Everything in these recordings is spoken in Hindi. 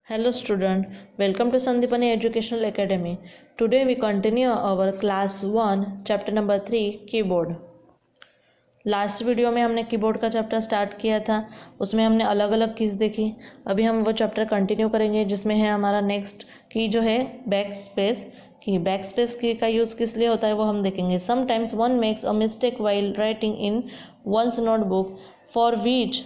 Hello student, welcome to Sandipani Educational Academy. Today we continue our class 1 chapter number 3 keyboard. Last video में हमने कीबोर्ड का चैप्टर स्टार्ट किया था, उसमें हमने अलग अलग कीज़ देखी। अभी हम वो चैप्टर कंटिन्यू करेंगे जिसमें है हमारा नेक्स्ट की जो है बैक स्पेस की। बैक स्पेस की का यूज़ किस लिए होता है वो हम देखेंगे। Sometimes one makes a mistake while writing in one's notebook for which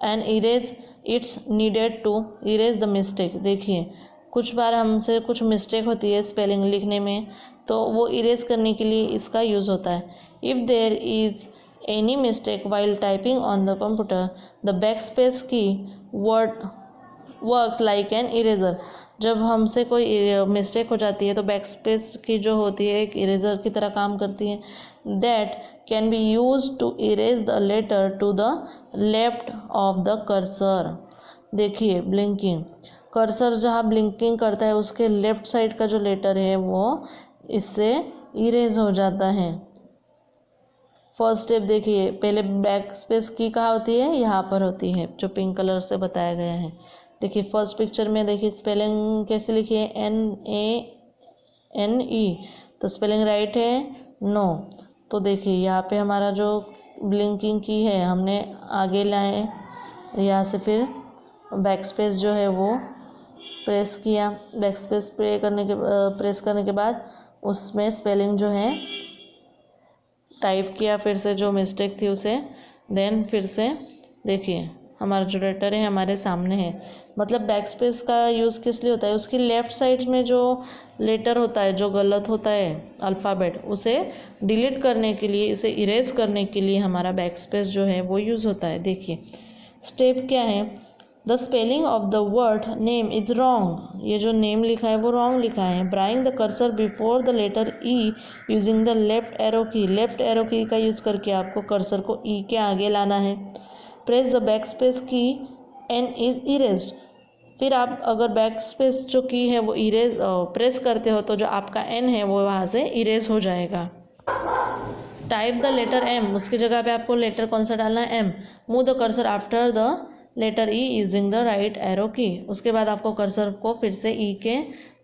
an erase it's needed to erase the mistake. देखिए कुछ बार हमसे कुछ मिस्टेक होती है स्पेलिंग लिखने में, तो वो इरेज करने के लिए इसका यूज़ होता है। If there is any mistake while typing on the computer the backspace key word works like an eraser. जब हमसे कोई मिस्टेक हो जाती है तो बैकस्पेस की जो होती है एक इरेजर की तरह काम करती है। That can be use to erase the letter to the left of the cursor. देखिए ब्लिंकिंग, कर्सर जहाँ ब्लिंकिंग करता है उसके लेफ्ट साइड का जो लेटर है वो इससे इरेज हो जाता है। फर्स्ट स्टेप देखिए, पहले बैक स्पेस की कहाँ होती है, यहाँ पर होती है जो पिंक कलर से बताया गया है। देखिए फर्स्ट पिक्चर में देखिए स्पेलिंग कैसे लिखी है, NANE, तो स्पेलिंग राइट है नो। तो देखिए यहाँ पे हमारा जो ब्लिंकिंग की है हमने आगे लाए, यहाँ से फिर बैक स्पेस जो है वो प्रेस किया। बैक स्पेस प्रेस करने के बाद उसमें स्पेलिंग जो है टाइप किया, फिर से जो मिस्टेक थी उसे, देन फिर से देखिए हमारा जो लेटर है हमारे सामने है। मतलब बैक स्पेस का यूज़ किस लिए होता है, उसकी लेफ़्ट साइड में जो लेटर होता है जो गलत होता है अल्फ़ाबेट, उसे डिलीट करने के लिए, इसे इरेज करने के लिए हमारा बैक स्पेस जो है वो यूज़ होता है। देखिए स्टेप क्या है, the spelling of the word name is wrong. ये जो नेम लिखा है वो रॉन्ग लिखा है। Bring the cursor before the letter E using the left arrow key. Left arrow key का यूज़ करके आपको कर्सर को ई के आगे लाना है। प्रेस द बैक स्पेस की, एन इज़ इरेज्ड। फिर आप अगर बैक स्पेस जो की है वो इरेज प्रेस करते हो तो जो आपका एन है वो वहाँ से इरेज हो जाएगा। टाइप द लेटर एम, उसकी जगह पे आपको लेटर कौन सा डालना है, M. Move the cursor after the letter E using the right arrow key. उसके बाद आपको कर्सर को फिर से ई के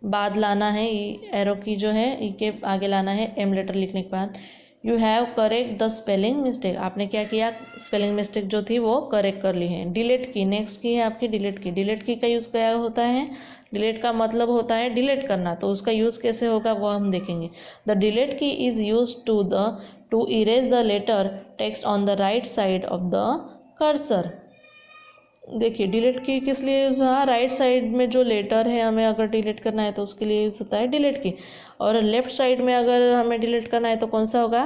बाद लाना है, ई एरो की जो है ई के आगे लाना है एम लेटर लिखने के बाद। You have correct the spelling mistake. आपने क्या किया, स्पेलिंग मिस्टेक जो थी वो करेक्ट कर ली है। डिलीट की, नेक्स्ट की है आपकी डिलीट की। डिलीट की का यूज़ क्या होता है, डिलीट का मतलब होता है डिलीट करना, तो उसका यूज़ कैसे होगा वो हम देखेंगे। The delete key is use to erase the letter text on the right side of the cursor. देखिए डिलीट की किस लिए यूज़ हुआ, राइट साइड में जो लेटर है हमें अगर डिलीट करना है तो उसके लिए यूज़ होता है डिलीट की। और लेफ्ट साइड में अगर हमें डिलीट करना है तो कौन सा होगा,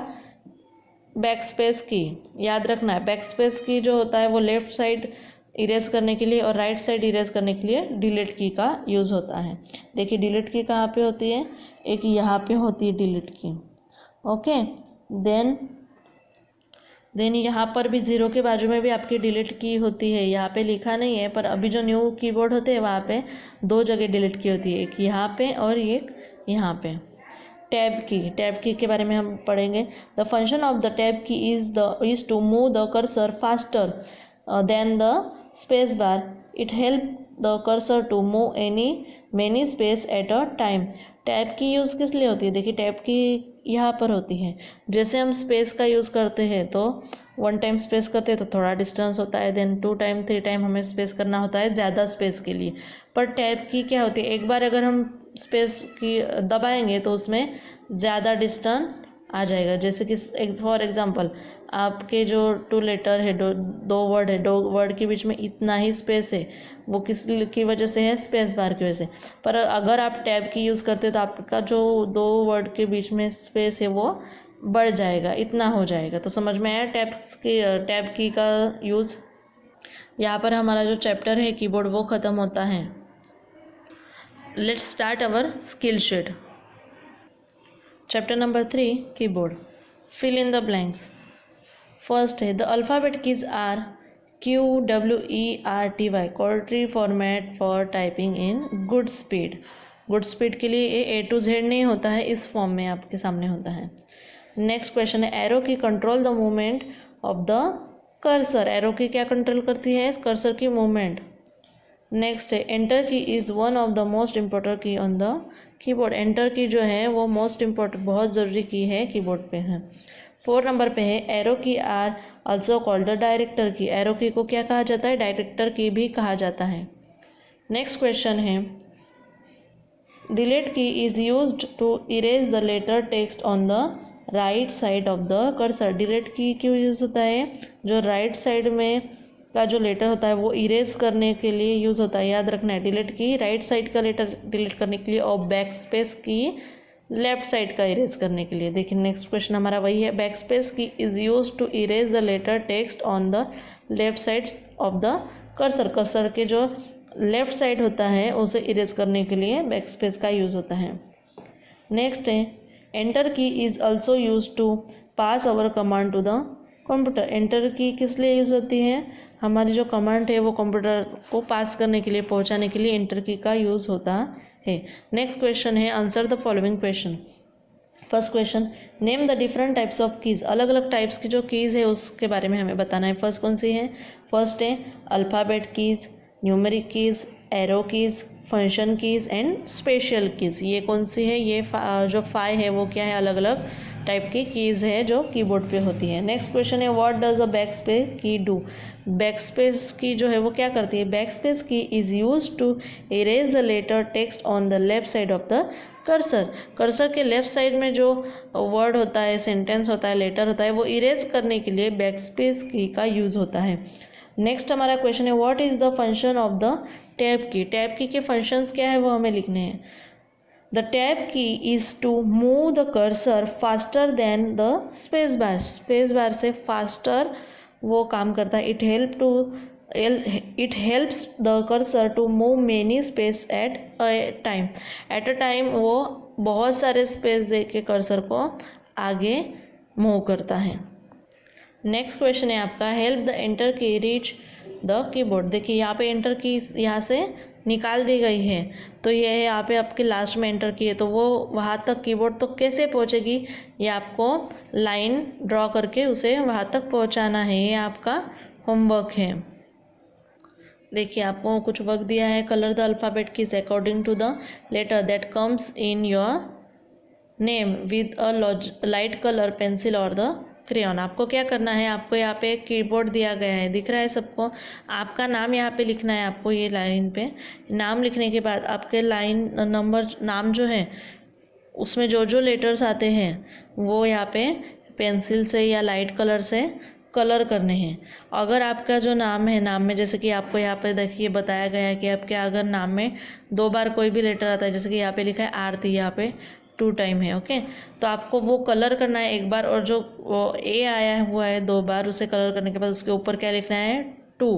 बैक स्पेस की। याद रखना है बैक स्पेस की जो होता है वो लेफ्ट साइड इरेज करने के लिए और राइट साइड इरेज करने के लिए डिलीट की का यूज़ होता है। देखिए डिलीट की कहाँ पे होती है, एक यहाँ पे होती है डिलीट की। ओके, देन यहाँ पर भी ज़ीरो के बाजू में भी आपकी डिलीट की होती है। यहाँ पे लिखा नहीं है पर अभी जो न्यू कीबोर्ड होते हैं वहाँ पे दो जगह डिलीट की होती है, एक यहाँ पे और एक यहाँ पे। टैब की के बारे में हम पढ़ेंगे। The function of the tab key is to move the cursor faster than the space bar. It help the cursor to move many space at a time. Tab key use किस लिए होती है, देखिए टैब की यहाँ पर होती है। जैसे हम स्पेस का यूज़ करते हैं तो वन टाइम स्पेस करते हैं तो थोड़ा डिस्टेंस होता है, देन 2 टाइम 3 टाइम हमें स्पेस करना होता है ज़्यादा स्पेस के लिए। पर टैब की क्या होती है, एक बार अगर हम स्पेस की दबाएंगे तो उसमें ज़्यादा डिस्टेंस आ जाएगा। जैसे कि फॉर एग्जांपल आपके जो 2 लेटर है, दो वर्ड है, 2 वर्ड के बीच में इतना ही स्पेस है, वो किस की वजह से है, स्पेस बार की वजह से। पर अगर आप टैब की यूज़ करते हो तो आपका जो 2 वर्ड के बीच में स्पेस है वो बढ़ जाएगा, इतना हो जाएगा। तो समझ में आया टैब की का यूज़। यहाँ पर हमारा जो चैप्टर है कीबोर्ड वो ख़त्म होता है। Let's start our skill sheet. Chapter number 3 keyboard. Fill in the blanks. First है the alphabet keys are QWERTY, QWERTY format for typing in good speed. Good speed के लिए ये A to Z नहीं होता है, इस फॉर्म में आपके सामने होता है। नेक्स्ट क्वेश्चन है एरो की control the movement of the cursor. Arrow की क्या कंट्रोल करती है, कर्सर की मूवमेंट। नेक्स्ट है enter key is one of the most important की ऑन द कीबोर्ड। एंटर की जो है वो मोस्ट इम्पोर्टेंट बहुत ज़रूरी की है कीबोर्ड पे है। 4 नंबर पे है arrow key are also called the director key. Arrow key को क्या कहा जाता है? डायरेक्टर की भी कहा जाता है। नेक्स्ट क्वेश्चन है delete key is used to erase the letter text on the right side of the cursor. Delete key क्यों यूज़ होता है? जो राइट साइड में का जो लेटर होता है वो इरेज करने के लिए यूज़ होता है। याद रखना है, डिलीट की राइट साइड का लेटर डिलीट करने के लिए और back space key left side का इरेज करने के लिए। देखिए नेक्स्ट क्वेश्चन हमारा वही है। Back space key is use to erase the letter text on the left side of the cursor. Cursor के जो लेफ्ट साइड होता है उसे इरेज करने के लिए बैक स्पेस का यूज़ होता है। नेक्स्ट है enter key is also use to pass our command to the computer. Enter key किस लिए यूज़ होती है? हमारी जो कमांड है वो कंप्यूटर को पास करने के लिए, पहुंचाने के लिए एंटर की का यूज़ होता है। नेक्स्ट क्वेश्चन है answer the following question. First question name the different types of keys. अलग अलग टाइप्स की जो कीज़ है उसके बारे में हमें बताना है। फर्स्ट कौन सी है? फर्स्ट है alphabet keys, numeric keys, arrow keys, function keys and special keys. ये कौन सी है? ये जो 5 है वो क्या है? अलग अलग टाइप की कीज़ है जो कीबोर्ड पे होती है। नेक्स्ट क्वेश्चन है what does a back space key do. Back space key जो है वो क्या करती है? Back space key is use to erase the letter text on the left side of the cursor. Cursor के लेफ्ट साइड में जो वर्ड होता है, सेंटेंस होता है, लेटर होता है, वो इरेज करने के लिए बैक स्पेस की का यूज़ होता है। नेक्स्ट हमारा क्वेश्चन है what is the function of the tab key. Tab key के फंक्शंस क्या है वो हमें लिखने हैं। The tab key is to move the cursor faster than the space bar. Space bar से फास्टर वो काम करता है। It helps the cursor to move many space at a time. At a time वो बहुत सारे स्पेस दे के कर्सर को आगे मूव करता है। नेक्स्ट क्वेश्चन है आपका हेल्प द एंटर की रीच द कीबोर्ड। देखिए यहाँ पे एंटर की यहाँ से निकाल दी गई है, तो ये है यहाँ पे आपके लास्ट में एंटर की है, तो वो वहाँ तक कीबोर्ड तो कैसे पहुँचेगी? ये आपको लाइन ड्रॉ करके उसे वहाँ तक पहुँचाना है। ये आपका होमवर्क है। देखिए आपको कुछ वर्क दिया है। Colour the alphabet keys according to the letter that comes in your name with a light colour pencil और द क्रेयॉन। आपको क्या करना है? आपको यहाँ पे एक कीबोर्ड दिया गया है, दिख रहा है सबको? आपका नाम यहाँ पे लिखना है आपको। ये लाइन पे नाम लिखने के बाद आपके लाइन नंबर नाम जो है उसमें जो जो लेटर्स आते हैं वो यहाँ पे पेंसिल से या लाइट कलर से कलर करने हैं। अगर आपका जो नाम है, नाम में जैसे कि आपको यहाँ पे देखिए बताया गया है कि आपके अगर नाम में 2 बार कोई भी लेटर आता है, जैसे कि यहाँ पे लिखा है आरती, यहाँ पे 2 टाइम है, ओके, तो आपको वो कलर करना है एक बार, और जो ए आया हुआ है 2 बार उसे कलर करने के बाद उसके ऊपर क्या लिखना है? 2।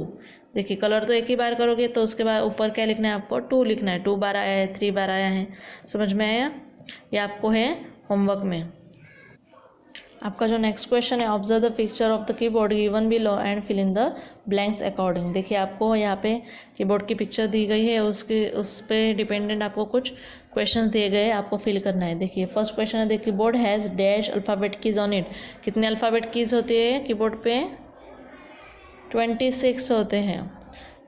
देखिए कलर तो एक ही बार करोगे तो उसके बाद ऊपर क्या लिखना है? आपको 2 लिखना है। 2 बार आया है, 3 बार आया है, समझ में आया? ये आपको है होमवर्क में। आपका जो नेक्स्ट क्वेश्चन है observe the picture of the keyboard given below and fill in the blanks according. देखिए आपको यहाँ पे कीबोर्ड की पिक्चर दी गई है, उस पर डिपेंडेंट आपको कुछ क्वेश्चन दिए गए, आपको फिल करना है। देखिए फर्स्ट क्वेश्चन है the keyboard has dash alphabet keys on it. कितने अल्फ़ाबेट कीज होते हैं कीबोर्ड पे? 26 होते हैं।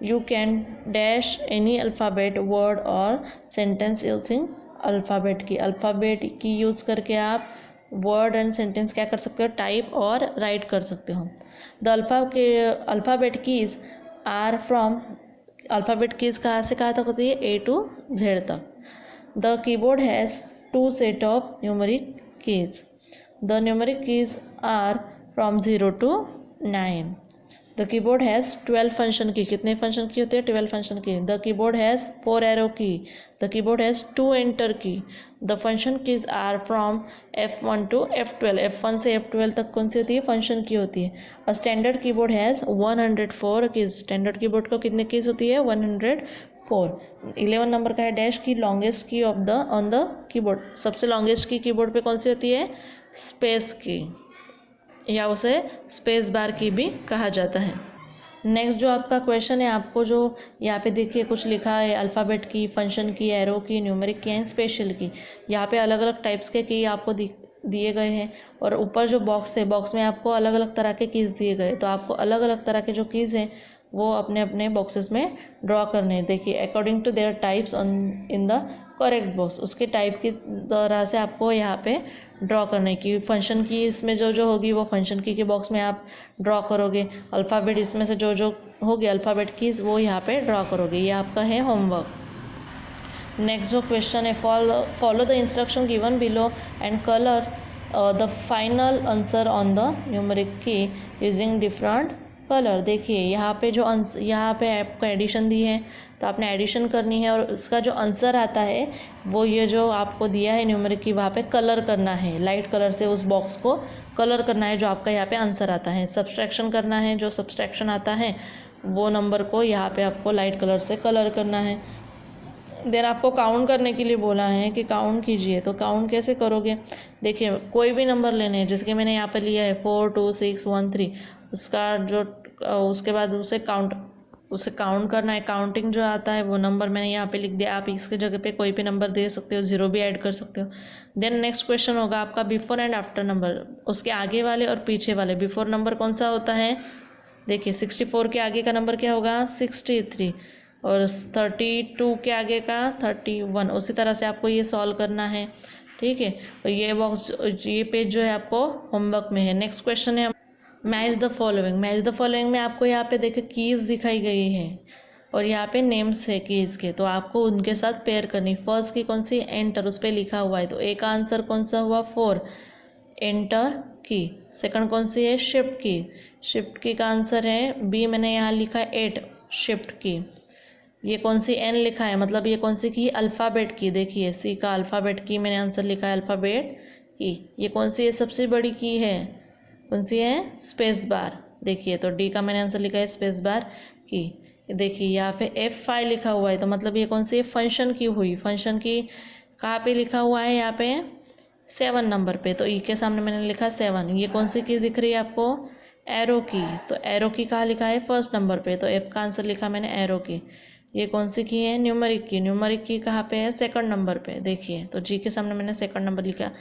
You can dash any alphabet word और सेंटेंस यूजिंग अल्फ़ाबेट की। अल्फ़ाबेट की यूज़ करके आप वर्ड एंड सेंटेंस क्या कर सकते हो? टाइप और राइट कर सकते हो। The alphabet keys are from. Alphabet keys कहाँ से कहाँ तक होती है? A to Z तक। The keyboard has 2 set of numeric keys. The numeric keys are from 0 to 9। The keyboard has 12 function key. कितने फंक्शन की होते हैं? 12 function key. The keyboard has 4 arrow key. The keyboard has 2 enter key. The function keys are from F1 to F12। F1 से F12 तक कौन सी होती है? फंक्शन की होती है। A standard keyboard has 104 keys. Standard keyboard को कितने कीज होती है? 104। 11 नंबर का है डैश की longest key of the on the keyboard. सबसे लॉन्गेस्ट की कीबोर्ड पे कौन सी होती है? स्पेस की, या उसे स्पेस बार की भी कहा जाता है। नेक्स्ट जो आपका क्वेश्चन है, आपको जो यहाँ पे देखिए कुछ लिखा है अल्फ़ाबेट की, फंक्शन की, एरो की, न्यूमेरिक की एंड स्पेशल की। यहाँ पे अलग अलग टाइप्स के की आपको दिए गए हैं, और ऊपर जो बॉक्स है बॉक्स में आपको अलग अलग तरह के कीज़ दिए गए, तो आपको अलग अलग तरह के जो कीज़ हैं वो अपने अपने बॉक्सेस में ड्रॉ करने। देखिए according to their types on in the correct box, उसके टाइप की तरह से आपको यहाँ पे ड्रॉ करने की। फंक्शन की इसमें जो जो होगी वो फंक्शन की के बॉक्स में आप ड्रॉ करोगे। अल्फ़ाबेट इसमें से जो जो होगी अल्फ़ाबेट की वो यहाँ पे ड्रॉ करोगे। ये आपका है होमवर्क। नेक्स्ट जो क्वेश्चन है, follow the instruction given below and colour the final answer on the numeric की यूजिंग डिफरेंट कलर। देखिए यहाँ पे जो यहाँ पे आपको एडिशन दी है तो आपने एडिशन करनी है और उसका जो आंसर आता है वो ये जो आपको दिया है न्यूमेरिक की वहाँ पे कलर करना है। लाइट कलर से उस बॉक्स को कलर करना है जो आपका यहाँ पे आंसर आता है। सब्सट्रैक्शन करना है, जो सब्सट्रैक्शन आता है वो नंबर को यहाँ पे आपको लाइट कलर से कलर करना है। देन आपको काउंट करने के लिए बोला है कि काउंट कीजिए। तो काउंट कैसे करोगे? देखिए कोई भी नंबर लेने हैं, जैसे कि मैंने यहाँ पे लिया है 4 2 6 1 3, उसका जो उसके बाद उसे काउंट करना है। काउंटिंग जो आता है वो नंबर मैंने यहाँ पे लिख दिया। आप इसके जगह पे कोई भी नंबर दे सकते हो, 0 भी ऐड कर सकते हो। देन नेक्स्ट क्वेश्चन होगा आपका बिफोर एंड आफ्टर नंबर, उसके आगे वाले और पीछे वाले। बिफोर नंबर कौन सा होता है? देखिए 64 के आगे का नंबर क्या होगा? 63, और 32 के आगे का 31। उसी तरह से आपको ये सॉल्व करना है, ठीक है। और ये पेज जो है आपको होमवर्क में है। नेक्स्ट क्वेश्चन है match the following. Match the following में आपको यहाँ पे देखिए कीज़ दिखाई गई है और यहाँ पे नेम्स है कीज़ के, तो आपको उनके साथ पेयर करनी। फर्स्ट की कौन सी? एंटर, उस पर लिखा हुआ है, तो ए का आंसर कौन सा हुआ? 4, एंटर की। सेकंड कौन सी है? शिफ्ट की। शिफ्ट की का आंसर है बी, मैंने यहाँ लिखा है 8, शिफ्ट की। ये कौन सी? एन लिखा है, मतलब ये कौन सी की? अल्फ़ाबेट की। देखिए सी का अल्फ़ाबेट की मैंने आंसर लिखा है अल्फ़ाबेट की। ये कौन सी है? सबसे बड़ी की है, कौन सी है? Space bar. देखिए तो डी का मैंने आंसर लिखा है स्पेस बार की। देखिए यहाँ पे F5 लिखा हुआ है, तो मतलब ये कौन सी है? फंक्शन की हुई। फंक्शन की कहाँ पे लिखा हुआ है? यहाँ पे 7 नंबर पे, तो ई के सामने मैंने लिखा 7। ये कौन सी की दिख रही है आपको? एरो की। तो एरो की कहाँ लिखा है? फर्स्ट नंबर पे, तो एफ का आंसर लिखा मैंने एरो की। ये कौन सी की है? न्यूमेरिक की। न्यूमेरिक की कहाँ पे है? सेकंड नंबर पे। देखिए तो जी के सामने मैंने सेकंड नंबर लिखा।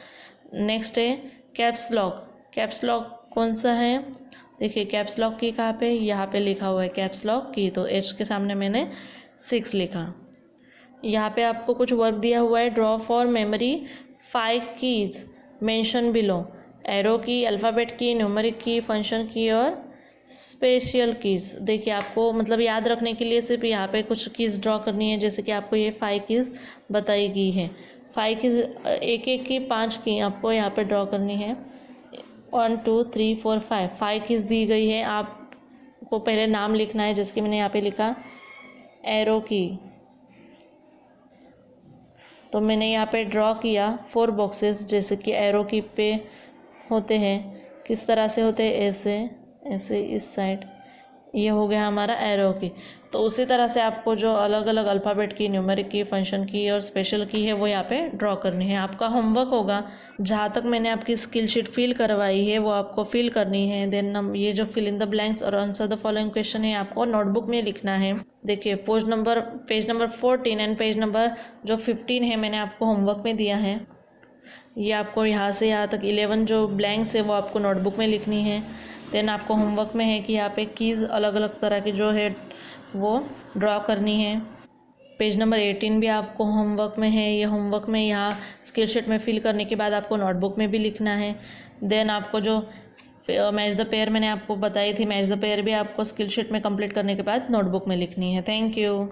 नेक्स्ट है कैप्स लॉक। कैप्स लॉक कौन सा है? देखिए कैप्स लॉक की कहाँ पे? यहाँ पे लिखा हुआ है कैप्स लॉक की, तो एच के सामने मैंने 6 लिखा। यहाँ पे आपको कुछ वर्क दिया हुआ है, draw for memory 5 keys mention below. Arrow की, अल्फ़ाबेट की, न्यूमेरिक की, फंक्शन की और स्पेशल कीज़। देखिए आपको मतलब याद रखने के लिए सिर्फ यहाँ पे कुछ कीज़ ड्रॉ करनी है, जैसे कि आपको ये 5 कीज़ बताई गई है। 5 कीज़ एक एक की 5 की आपको यहाँ पे ड्रॉ करनी है। 1 2 3 4 5 कीज़ दी गई है। आपको पहले नाम लिखना है, जैसे कि मैंने यहाँ पे लिखा एरो की, तो मैंने यहाँ पे ड्रॉ किया 4 बॉक्सेस, जैसे कि एरो की पे होते हैं। किस तरह से होते हैं? ऐसे ऐसे इस साइड, ये हो गया हमारा एरो की। तो उसी तरह से आपको जो अलग अलग अल्फ़ाबेट की, न्यूमेरिक की, फंक्शन की और स्पेशल की है वो यहाँ पे ड्रॉ करनी है। आपका होमवर्क होगा, जहाँ तक मैंने आपकी स्किल शीट फिल करवाई है वो आपको फिल करनी है। देन ये जो फिल इन द ब्लैंक्स और आंसर द फॉलोइंग क्वेश्चन है आपको नोटबुक में लिखना है। देखिए page number 14 and page number जो 15 है मैंने आपको होमवर्क में दिया है। ये आपको यहाँ से यहाँ तक 11 जो ब्लैंक्स है वो आपको नोटबुक में लिखनी है। देन आपको होमवर्क में है कि यहाँ पे कीज़ अलग अलग तरह की जो है वो ड्रॉ करनी है। पेज नंबर 18 भी आपको होमवर्क में है। ये होमवर्क में यहाँ स्किल शीट में फिल करने के बाद आपको नोटबुक में भी लिखना है। देन आपको जो मैच द पेयर मैंने आपको बताई थी, मैच द पेयर भी आपको स्किल शीट में कंप्लीट करने के बाद नोटबुक में लिखनी है। Thank you.